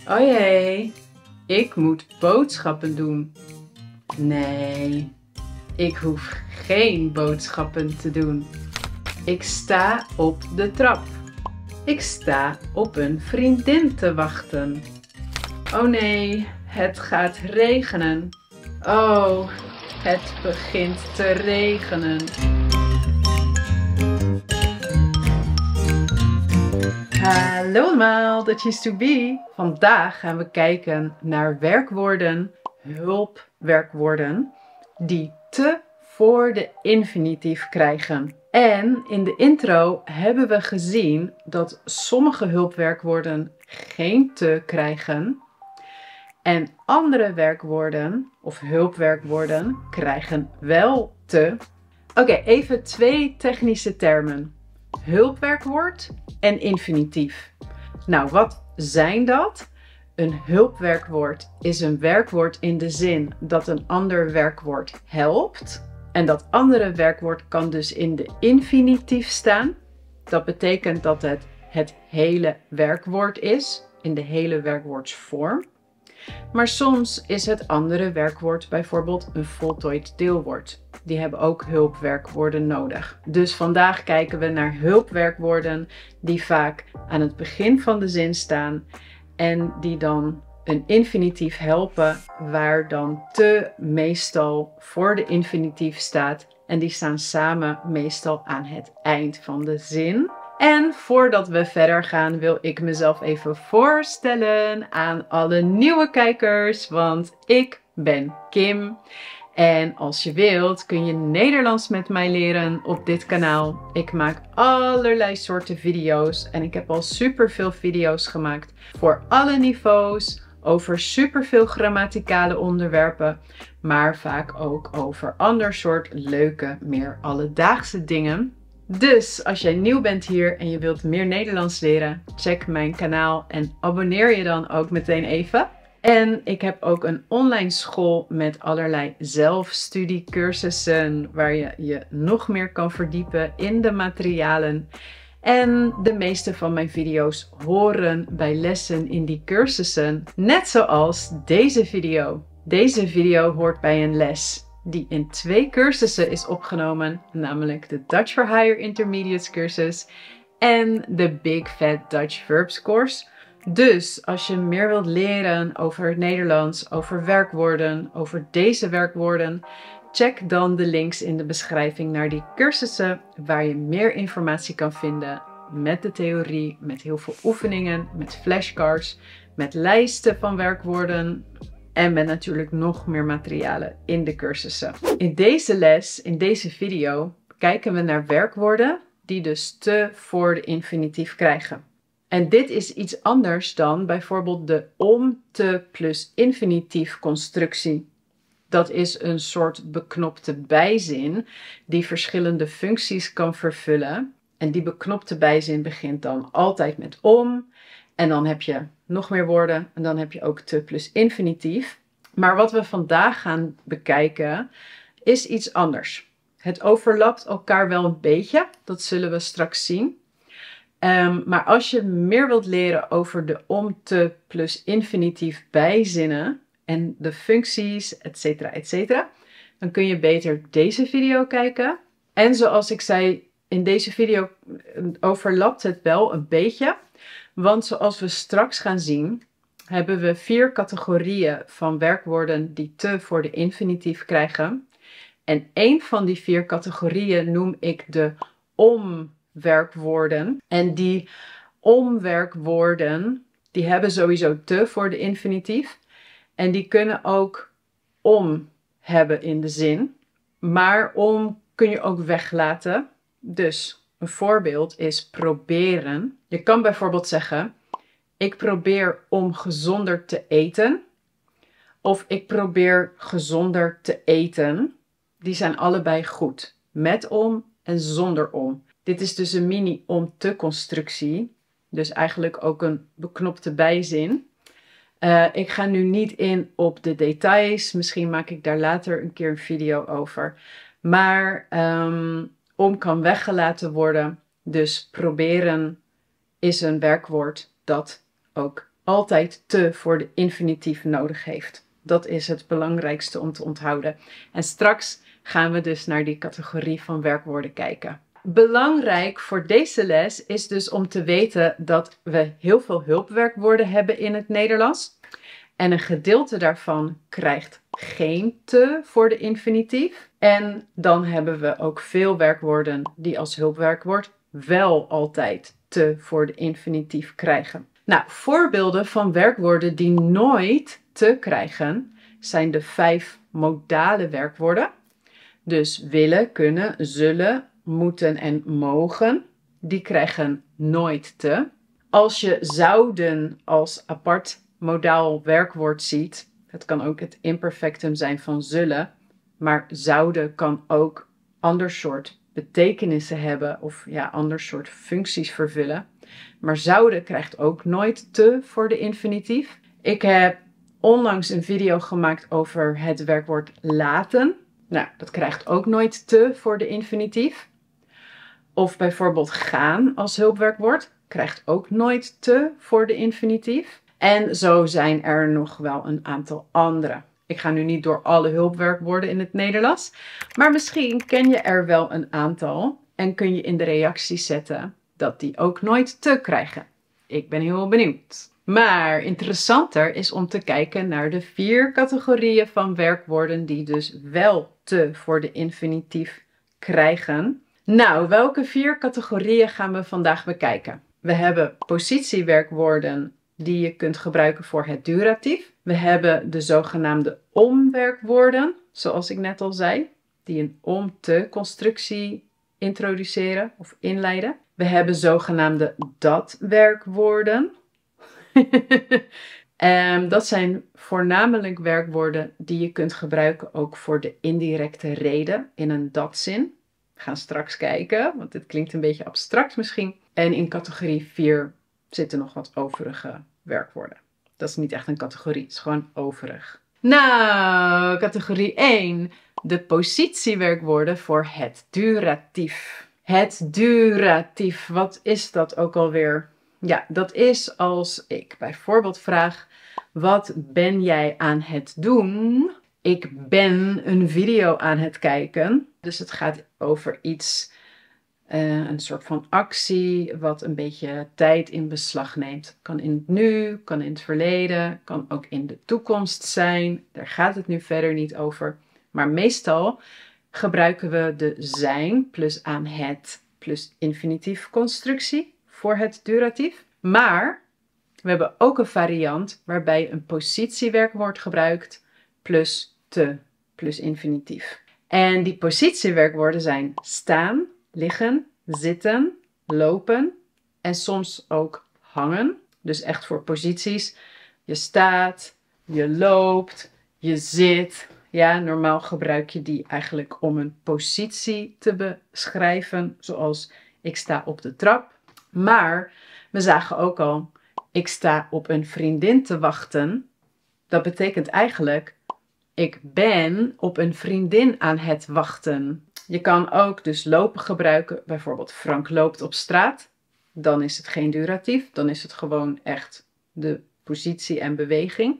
Oh jee, ik moet boodschappen doen. Nee, ik hoef geen boodschappen te doen. Ik sta op de trap. Ik sta op een vriendin te wachten. Oh nee, het gaat regenen. Oh, het begint te regenen. Hallo allemaal, dat is to be. Vandaag gaan we kijken naar werkwoorden, hulpwerkwoorden, die te voor de infinitief krijgen. En in de intro hebben we gezien dat sommige hulpwerkwoorden geen te krijgen. En andere werkwoorden of hulpwerkwoorden krijgen wel te. Oké, even twee technische termen. Hulpwerkwoord en infinitief. Nou, wat zijn dat? Een hulpwerkwoord is een werkwoord in de zin dat een ander werkwoord helpt. En dat andere werkwoord kan dus in de infinitief staan. Dat betekent dat het hele werkwoord is, in de hele werkwoordsvorm. Maar soms is het andere werkwoord bijvoorbeeld een voltooid deelwoord. Die hebben ook hulpwerkwoorden nodig. Dus vandaag kijken we naar hulpwerkwoorden die vaak aan het begin van de zin staan en die dan een infinitief helpen, waar dan te meestal voor de infinitief staat. En die staan samen meestal aan het eind van de zin. En voordat we verder gaan wil ik mezelf even voorstellen aan alle nieuwe kijkers, want ik ben Kim. En als je wilt kun je Nederlands met mij leren op dit kanaal. Ik maak allerlei soorten video's en ik heb al superveel video's gemaakt voor alle niveaus, over superveel grammaticale onderwerpen, maar vaak ook over ander soort leuke, meer alledaagse dingen. Dus als jij nieuw bent hier en je wilt meer Nederlands leren, check mijn kanaal en abonneer je dan ook meteen even. En ik heb ook een online school met allerlei zelfstudiecursussen waar je je nog meer kan verdiepen in de materialen. En de meeste van mijn video's horen bij lessen in die cursussen, net zoals deze video. Deze video hoort bij een les die in 2 cursussen is opgenomen, namelijk de Dutch for Higher Intermediates cursus en de Big Fat Dutch Verbs course. Dus als je meer wilt leren over het Nederlands, over werkwoorden, over deze werkwoorden, check dan de links in de beschrijving naar die cursussen waar je meer informatie kan vinden met de theorie, met heel veel oefeningen, met flashcards, met lijsten van werkwoorden en met natuurlijk nog meer materialen in de cursussen. In deze les, in deze video, kijken we naar werkwoorden die dus te voor de infinitief krijgen. En dit is iets anders dan bijvoorbeeld de om te plus infinitief constructie. Dat is een soort beknopte bijzin die verschillende functies kan vervullen. En die beknopte bijzin begint dan altijd met om. En dan heb je nog meer woorden en dan heb je ook te plus infinitief. Maar wat we vandaag gaan bekijken is iets anders. Het overlapt elkaar wel een beetje, dat zullen we straks zien. Maar als je meer wilt leren over de om te plus infinitief bijzinnen en de functies, etc., dan kun je beter deze video kijken. En zoals ik zei, in deze video overlapt het wel een beetje. Want zoals we straks gaan zien, hebben we 4 categorieën van werkwoorden die te voor de infinitief krijgen. En 1 van die 4 categorieën noem ik de omwerkwoorden. En die omwerkwoorden, die hebben sowieso te voor de infinitief. En die kunnen ook om hebben in de zin. Maar om kun je ook weglaten. Dus een voorbeeld is proberen. Je kan bijvoorbeeld zeggen, ik probeer om gezonder te eten. Of ik probeer gezonder te eten. Die zijn allebei goed. Met om en zonder om. Dit is dus een mini om-te constructie. Dus eigenlijk ook een beknopte bijzin. Ik ga nu niet in op de details. Misschien maak ik daar later een keer een video over. Maar om kan weggelaten worden. Dus proberen is een werkwoord dat ook altijd te voor de infinitief nodig heeft. Dat is het belangrijkste om te onthouden. En straks gaan we dus naar die categorie van werkwoorden kijken. Belangrijk voor deze les is dus om te weten dat we heel veel hulpwerkwoorden hebben in het Nederlands. En een gedeelte daarvan krijgt geen te voor de infinitief. En dan hebben we ook veel werkwoorden die als hulpwerkwoord wel altijd te voor de infinitief krijgen. Nou, voorbeelden van werkwoorden die nooit te krijgen zijn de 5 modale werkwoorden. Dus willen, kunnen, zullen, moeten en mogen. Die krijgen nooit te. Als je zouden als apart modaal werkwoord ziet, het kan ook het imperfectum zijn van zullen, maar zouden kan ook ander soort betekenissen hebben of ja, ander soort functies vervullen. Maar zouden krijgt ook nooit te voor de infinitief. Ik heb onlangs een video gemaakt over het werkwoord laten. Nou, dat krijgt ook nooit te voor de infinitief. Of bijvoorbeeld gaan als hulpwerkwoord krijgt ook nooit te voor de infinitief. En zo zijn er nog wel een aantal andere. Ik ga nu niet door alle hulpwerkwoorden in het Nederlands, maar misschien ken je er wel een aantal en kun je in de reacties zetten dat die ook nooit te krijgen. Ik ben heel benieuwd. Maar interessanter is om te kijken naar de 4 categorieën van werkwoorden die dus wel te voor de infinitief krijgen. Nou, welke 4 categorieën gaan we vandaag bekijken? We hebben positiewerkwoorden die je kunt gebruiken voor het duratief. We hebben de zogenaamde om-werkwoorden, zoals ik net al zei, die een om-te constructie introduceren of inleiden. We hebben zogenaamde dat-werkwoorden. Dat zijn voornamelijk werkwoorden die je kunt gebruiken ook voor de indirecte reden in een dat-zin. We gaan straks kijken, want dit klinkt een beetje abstract misschien. En in categorie 4 zitten nog wat overige werkwoorden. Dat is niet echt een categorie, het is gewoon overig. Nou, categorie 1. De positiewerkwoorden voor het duratief. Het duratief, wat is dat ook alweer? Ja, dat is als ik bijvoorbeeld vraag, wat ben jij aan het doen? Ik ben een video aan het kijken. Dus het gaat over iets, een soort van actie wat een beetje tijd in beslag neemt. Kan in het nu, kan in het verleden, kan ook in de toekomst zijn. Daar gaat het nu verder niet over. Maar meestal gebruiken we de zijn plus aan het plus infinitief constructie voor het duratief. Maar we hebben ook een variant waarbij je een positiewerkwoord gebruikt plus te plus infinitief. En die positiewerkwoorden zijn staan, liggen, zitten, lopen en soms ook hangen. Dus echt voor posities. Je staat, je loopt, je zit. Ja, normaal gebruik je die eigenlijk om een positie te beschrijven, zoals ik sta op de trap. Maar we zagen ook al, ik sta op een vriendin te wachten. Dat betekent eigenlijk, ik ben op een vriendin aan het wachten. Je kan ook dus lopen gebruiken. Bijvoorbeeld Frank loopt op straat. Dan is het geen duratief. Dan is het gewoon echt de positie en beweging.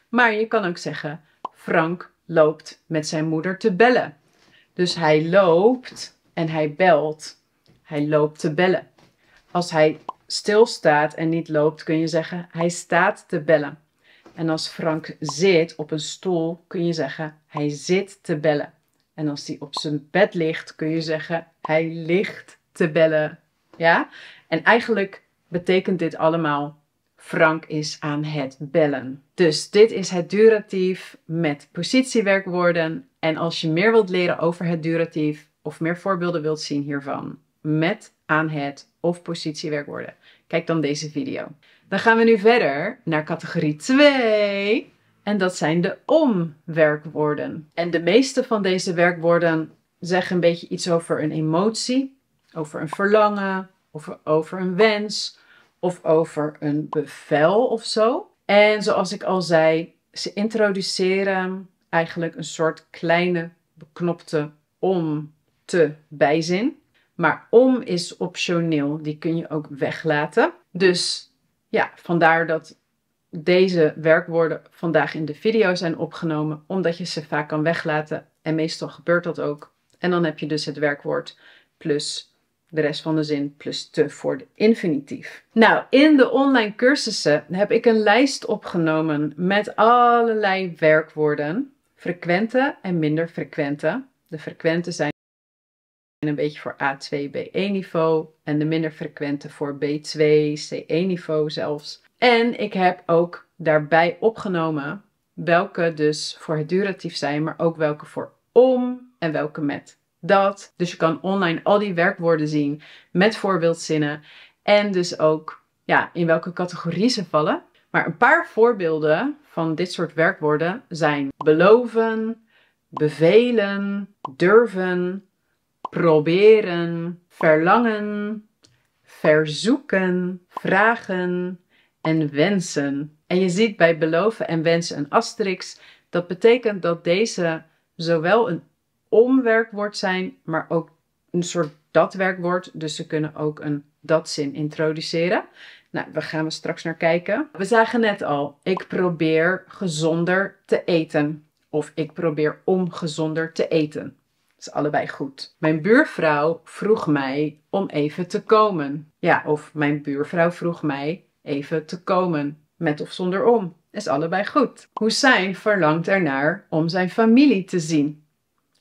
Maar je kan ook zeggen, Frank loopt met zijn moeder te bellen. Dus hij loopt en hij belt. Hij loopt te bellen. Als hij stilstaat en niet loopt, kun je zeggen, hij staat te bellen. En als Frank zit op een stoel, kun je zeggen, hij zit te bellen. En als hij op zijn bed ligt, kun je zeggen, hij ligt te bellen. Ja? En eigenlijk betekent dit allemaal, Frank is aan het bellen. Dus dit is het duratief met positiewerkwoorden. En als je meer wilt leren over het duratief, of meer voorbeelden wilt zien hiervan, met, aan het of positiewerkwoorden, kijk dan deze video. Dan gaan we nu verder naar categorie 2. En dat zijn de om-werkwoorden. En de meeste van deze werkwoorden zeggen een beetje iets over een emotie, over een verlangen, of over een wens, of over een bevel of zo. En zoals ik al zei, ze introduceren eigenlijk een soort kleine beknopte om-te bijzin. Maar om is optioneel, die kun je ook weglaten. Dus ja, vandaar dat deze werkwoorden vandaag in de video zijn opgenomen, omdat je ze vaak kan weglaten en meestal gebeurt dat ook. En dan heb je dus het werkwoord plus de rest van de zin plus te voor de infinitief. Nou, in de online cursussen heb ik een lijst opgenomen met allerlei werkwoorden. Frequente en minder frequente. De frequente zijn een beetje voor A2, B1 niveau en de minder frequente voor B2, C1 niveau zelfs. En ik heb ook daarbij opgenomen welke dus voor het duratief zijn, maar ook welke voor om en welke met dat. Dus je kan online al die werkwoorden zien met voorbeeldzinnen en dus ook in welke categorie ze vallen. Maar een paar voorbeelden van dit soort werkwoorden zijn beloven, bevelen, durven, proberen, verlangen, verzoeken, vragen en wensen. En je ziet bij beloven en wensen een asterix. Dat betekent dat deze zowel een omwerkwoord zijn, maar ook een soort dat-werkwoord. Dus ze kunnen ook een dat-zin introduceren. Nou, daar gaan we straks naar kijken. We zagen net al, ik probeer gezonder te eten. Of ik probeer om gezonder te eten. Dat is allebei goed. Mijn buurvrouw vroeg mij om even te komen. Ja, of mijn buurvrouw vroeg mij even te komen. Met of zonder om. Is allebei goed. Hoesijn verlangt ernaar om zijn familie te zien.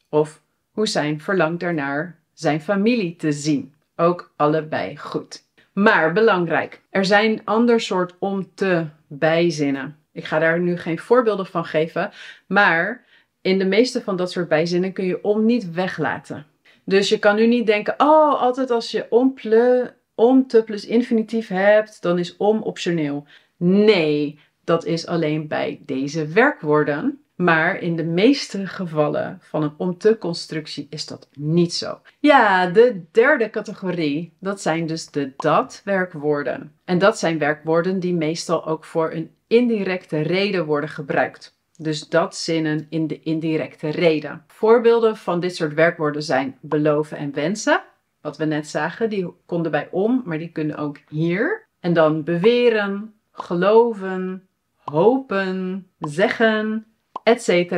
Of Hoesijn verlangt ernaar zijn familie te zien. Ook allebei goed. Maar belangrijk, er zijn ander soort om te bijzinnen. Ik ga daar nu geen voorbeelden van geven, maar in de meeste van dat soort bijzinnen kun je om niet weglaten. Dus je kan nu niet denken, oh, altijd als je om te plus infinitief hebt, dan is om optioneel. Nee, dat is alleen bij deze werkwoorden. Maar in de meeste gevallen van een om-te constructie is dat niet zo. Ja, de derde categorie, dat zijn dus de dat-werkwoorden. En dat zijn werkwoorden die meestal ook voor een indirecte reden worden gebruikt. Dus dat-zinnen in de indirecte reden. Voorbeelden van dit soort werkwoorden zijn beloven en wensen. Wat we net zagen, die konden bij om, maar die kunnen ook hier. En dan beweren, geloven, hopen, zeggen, etc.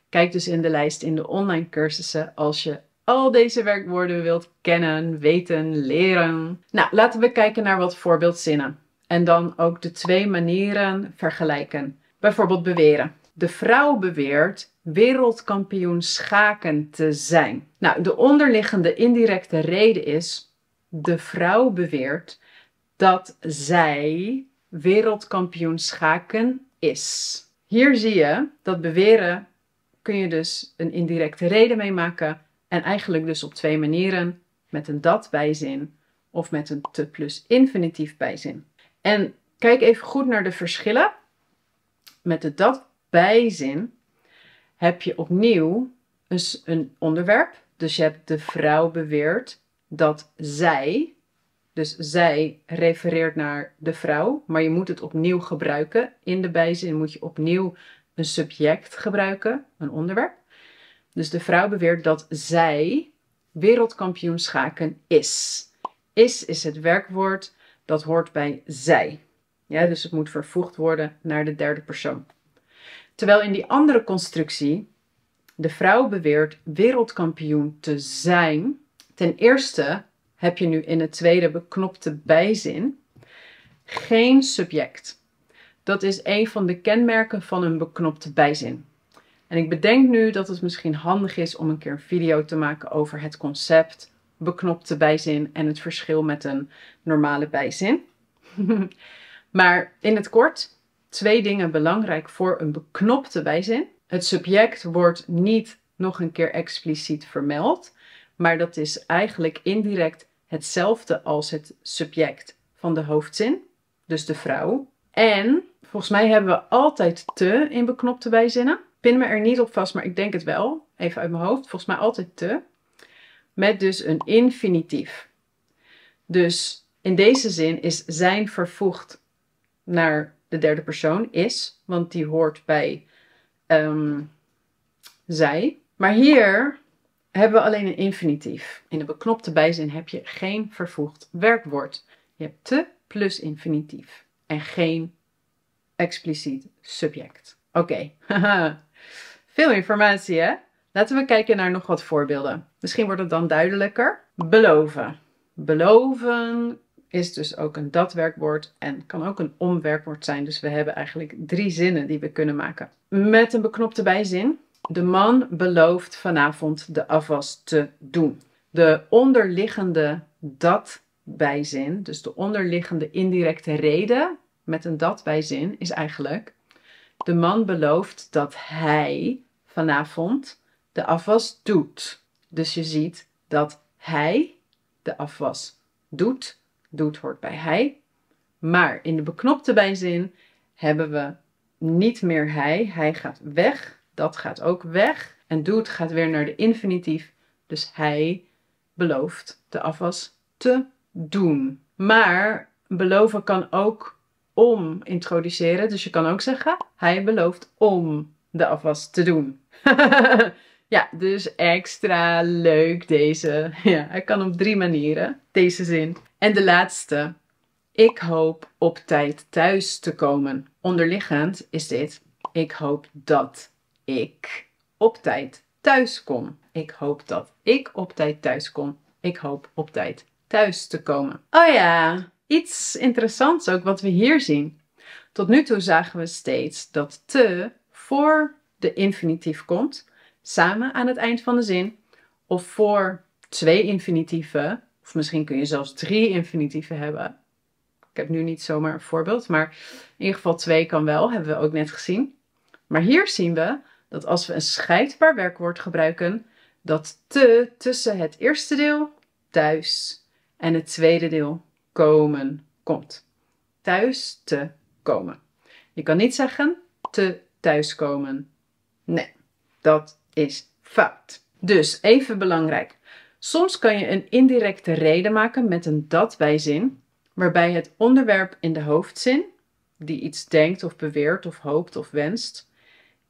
Kijk dus in de lijst in de online cursussen als je al deze werkwoorden wilt kennen, weten, leren. Nou, laten we kijken naar wat voorbeeldzinnen. En dan ook de twee manieren vergelijken. Bijvoorbeeld beweren. De vrouw beweert wereldkampioen schaken te zijn. Nou, de onderliggende indirecte reden is, de vrouw beweert dat zij wereldkampioen schaken is. Hier zie je dat beweren kun je dus een indirecte reden mee maken. En eigenlijk dus op twee manieren. Met een dat bijzin of met een te plus infinitief bijzin. En kijk even goed naar de verschillen. Met de dat bijzin heb je opnieuw een onderwerp. Dus je hebt de vrouw beweert dat zij. Dus zij refereert naar de vrouw, maar je moet het opnieuw gebruiken. In de bijzin moet je opnieuw een subject gebruiken, een onderwerp. Dus de vrouw beweert dat zij wereldkampioen schaken is. Is het werkwoord dat hoort bij zij. Ja, dus het moet vervoegd worden naar de derde persoon. Terwijl in die andere constructie de vrouw beweert wereldkampioen te zijn. Ten eerste heb je nu in het tweede beknopte bijzin geen subject. Dat is een van de kenmerken van een beknopte bijzin. En ik bedenk nu dat het misschien handig is om een keer een video te maken over het concept beknopte bijzin en het verschil met een normale bijzin. Maar in het kort, twee dingen belangrijk voor een beknopte bijzin. Het subject wordt niet nog een keer expliciet vermeld, maar dat is eigenlijk indirect hetzelfde als het subject van de hoofdzin, dus de vrouw. En volgens mij hebben we altijd te in beknopte bijzinnen. Pin me er niet op vast, maar ik denk het wel. Even uit mijn hoofd. Volgens mij altijd te. Met dus een infinitief. Dus in deze zin is zijn vervoegd naar de derde persoon, is. Want die hoort bij zij. Maar hier hebben we alleen een infinitief. In de beknopte bijzin heb je geen vervoegd werkwoord. Je hebt te plus infinitief. En geen expliciet subject. Oké. Veel informatie, hè? Laten we kijken naar nog wat voorbeelden. Misschien wordt het dan duidelijker. Beloven. Beloven is dus ook een dat-werkwoord en kan ook een om-werkwoord zijn. Dus we hebben eigenlijk 3 zinnen die we kunnen maken. Met een beknopte bijzin. De man belooft vanavond de afwas te doen. De onderliggende dat-bijzin, dus de onderliggende indirecte reden met een dat-bijzin is eigenlijk: de man belooft dat hij vanavond de afwas doet. Dus je ziet dat hij de afwas doet. Doet hoort bij hij. Maar in de beknopte bijzin hebben we niet meer hij. Hij gaat weg. Dat gaat ook weg. En doet gaat weer naar de infinitief. Dus hij belooft de afwas te doen. Maar beloven kan ook om introduceren. Dus je kan ook zeggen: hij belooft om de afwas te doen. Ja, dus extra leuk deze. Ja, hij kan op 3 manieren, deze zin. En de laatste. Ik hoop op tijd thuis te komen. Onderliggend is dit: ik hoop dat ik op tijd thuis kom. Ik hoop dat ik op tijd thuis kom. Ik hoop op tijd thuis te komen. Oh ja, iets interessants ook wat we hier zien. Tot nu toe zagen we steeds dat te voor de infinitief komt, samen aan het eind van de zin, of voor 2 infinitieven, of misschien kun je zelfs 3 infinitieven hebben. Ik heb nu niet zomaar een voorbeeld, maar in ieder geval 2 kan wel, hebben we ook net gezien. Maar hier zien we dat als we een scheidbaar werkwoord gebruiken, dat te tussen het eerste deel, thuis, en het tweede deel, komen, komt. Thuis, te, komen. Je kan niet zeggen te thuiskomen. Nee, dat is fout. Dus even belangrijk. Soms kan je een indirecte reden maken met een dat-bijzin, waarbij het onderwerp in de hoofdzin, die iets denkt of beweert of hoopt of wenst,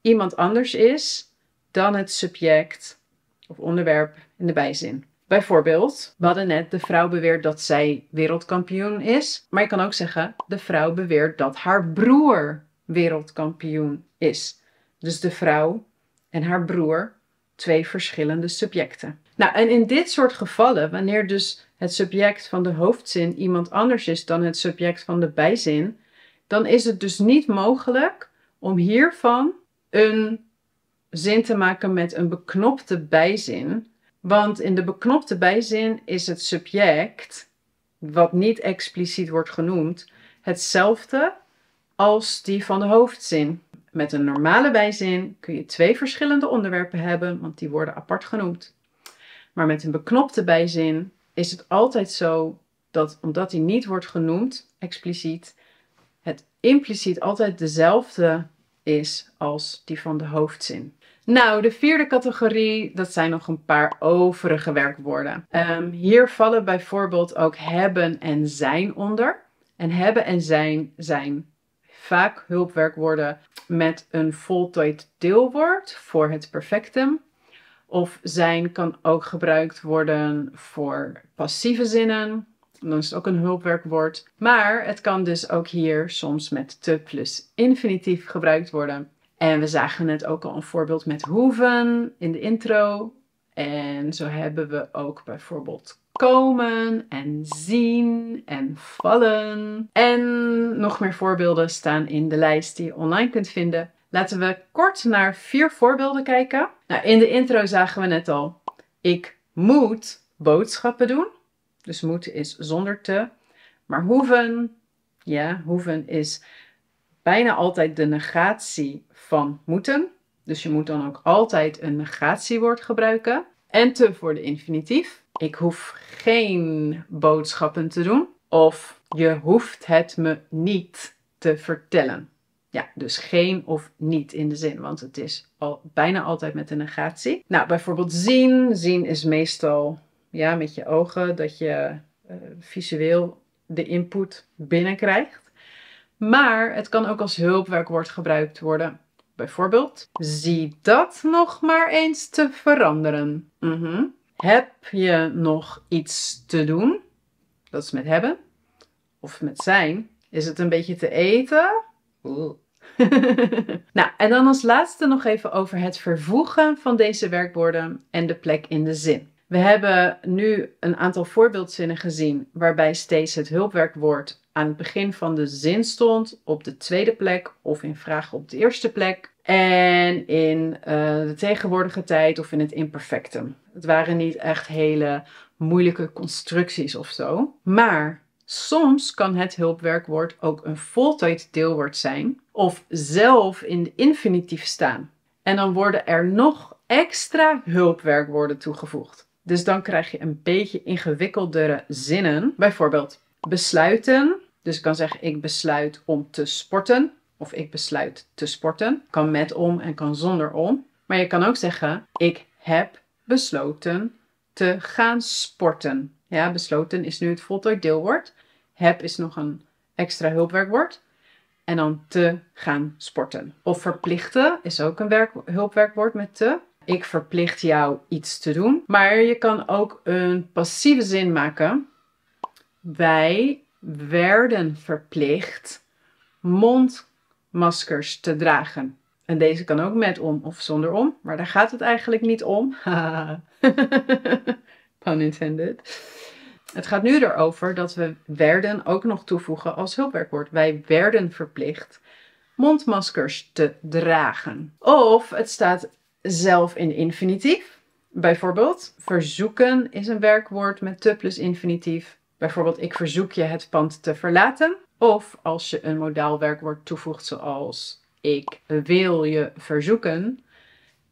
iemand anders is dan het subject of onderwerp in de bijzin. Bijvoorbeeld, we hadden net: de vrouw beweert dat zij wereldkampioen is. Maar je kan ook zeggen: de vrouw beweert dat haar broer wereldkampioen is. Dus de vrouw en haar broer, 2 verschillende subjecten. Nou, en in dit soort gevallen, wanneer dus het subject van de hoofdzin iemand anders is dan het subject van de bijzin, dan is het dus niet mogelijk om hiervan een zin te maken met een beknopte bijzin. Want in de beknopte bijzin is het subject, wat niet expliciet wordt genoemd, hetzelfde als die van de hoofdzin. Met een normale bijzin kun je 2 verschillende onderwerpen hebben, want die worden apart genoemd. Maar met een beknopte bijzin is het altijd zo dat, omdat die niet wordt genoemd, expliciet, het impliciet altijd dezelfde is als die van de hoofdzin. Nou, de 4e categorie, dat zijn nog een paar overige werkwoorden. Hier vallen bijvoorbeeld ook hebben en zijn onder. En hebben en zijn vaak hulpwerkwoorden met een voltooid deelwoord voor het perfectum. Of zijn kan ook gebruikt worden voor passieve zinnen. Dan is het ook een hulpwerkwoord. Maar het kan dus ook hier soms met te plus infinitief gebruikt worden. En we zagen net ook al een voorbeeld met hoeven in de intro. En zo hebben we ook bijvoorbeeld komen en zien en vallen. En nog meer voorbeelden staan in de lijst die je online kunt vinden. Laten we kort naar 4 voorbeelden kijken. Nou, in de intro zagen we net al: ik moet boodschappen doen. Dus moeten is zonder te. Maar hoeven, ja, hoeven is bijna altijd de negatie van moeten. Dus je moet dan ook altijd een negatiewoord gebruiken. En te voor de infinitief. Ik hoef geen boodschappen te doen. Of je hoeft het me niet te vertellen. Ja, dus geen of niet in de zin, want het is bijna altijd met een negatie. Nou, bijvoorbeeld zien. Zien is meestal ja, met je ogen dat je visueel de input binnenkrijgt. Maar het kan ook als hulpwerkwoord gebruikt worden. Bijvoorbeeld, zie dat nog maar eens te veranderen. Heb je nog iets te doen? Dat is met hebben. Of met zijn. Is het een beetje te eten? Nou, en dan als laatste nog even over het vervoegen van deze werkwoorden en de plek in de zin. We hebben nu een aantal voorbeeldzinnen gezien waarbij steeds het hulpwerkwoord aan het begin van de zin stond, op de tweede plek of in vragen op de eerste plek. En in de tegenwoordige tijd of in het imperfectum. Het waren niet echt hele moeilijke constructies of zo. Maar soms kan het hulpwerkwoord ook een voltooid deelwoord zijn of zelf in de infinitief staan. En dan worden er nog extra hulpwerkwoorden toegevoegd. Dus dan krijg je een beetje ingewikkeldere zinnen. Bijvoorbeeld besluiten. Dus ik kan zeggen ik besluit om te sporten. Of ik besluit te sporten. Kan met om en kan zonder om. Maar je kan ook zeggen ik heb besloten te gaan sporten. Ja, besloten is nu het voltooid deelwoord. Heb is nog een extra hulpwerkwoord. En dan te gaan sporten. Of verplichten is ook een hulpwerkwoord met te. Ik verplicht jou iets te doen. Maar je kan ook een passieve zin maken. Wij werden verplicht mondmaskers te dragen. En deze kan ook met om of zonder om. Maar daar gaat het eigenlijk niet om. Pun intended. Het gaat nu erover dat we werden ook nog toevoegen als hulpwerkwoord. Wij werden verplicht mondmaskers te dragen. Of het staat zelf in infinitief. Bijvoorbeeld, verzoeken is een werkwoord met te plus infinitief. Bijvoorbeeld, ik verzoek je het pand te verlaten. Of als je een modaal werkwoord toevoegt zoals ik wil je verzoeken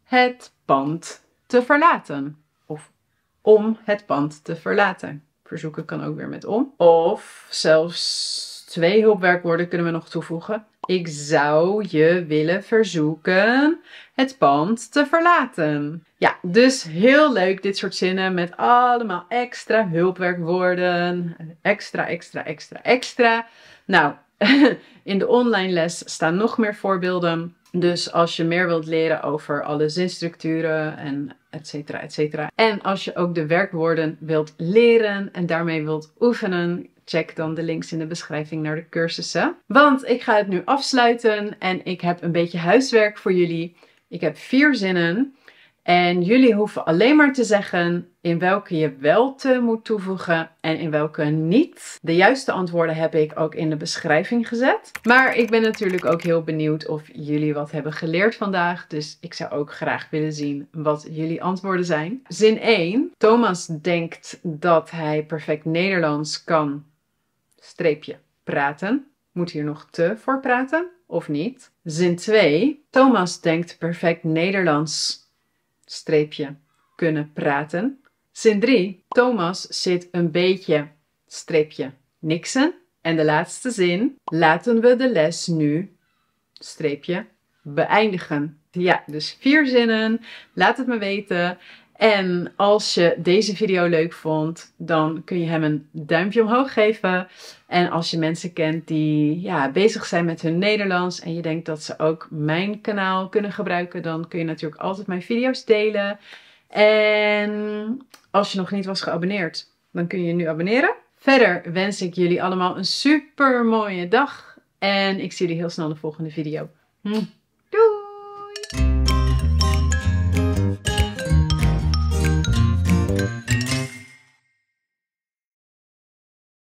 het pand te verlaten. Of om het pand te verlaten. Verzoeken kan ook weer met om. Of zelfs 2 hulpwerkwoorden kunnen we nog toevoegen. Ik zou je willen verzoeken het pand te verlaten. Ja, dus heel leuk dit soort zinnen met allemaal extra hulpwerkwoorden. Extra. Nou, in de online les staan nog meer voorbeelden. Dus als je meer wilt leren over alle zinstructuren en et cetera. En als je ook de werkwoorden wilt leren en daarmee wilt oefenen, check dan de links in de beschrijving naar de cursussen. Want ik ga het nu afsluiten en ik heb een beetje huiswerk voor jullie. Ik heb 4 zinnen. En jullie hoeven alleen maar te zeggen in welke je wel te moet toevoegen en in welke niet. De juiste antwoorden heb ik ook in de beschrijving gezet. Maar ik ben natuurlijk ook heel benieuwd of jullie wat hebben geleerd vandaag. Dus ik zou ook graag willen zien wat jullie antwoorden zijn. Zin 1. Thomas denkt dat hij perfect Nederlands kan, streepje, praten. Moet hier nog te voor praten of niet? Zin 2. Thomas denkt perfect Nederlands, streepje, kunnen praten. Zin 3. Thomas zit een beetje, streepje, niksen. En de laatste zin. Laten we de les nu, streepje, beëindigen. Ja, dus 4 zinnen. Laat het me weten. En als je deze video leuk vond, dan kun je hem een duimpje omhoog geven. En als je mensen kent die bezig zijn met hun Nederlands en je denkt dat ze ook mijn kanaal kunnen gebruiken, dan kun je natuurlijk altijd mijn video's delen. En als je nog niet was geabonneerd, dan kun je je nu abonneren. Verder wens ik jullie allemaal een super mooie dag en ik zie jullie heel snel in de volgende video.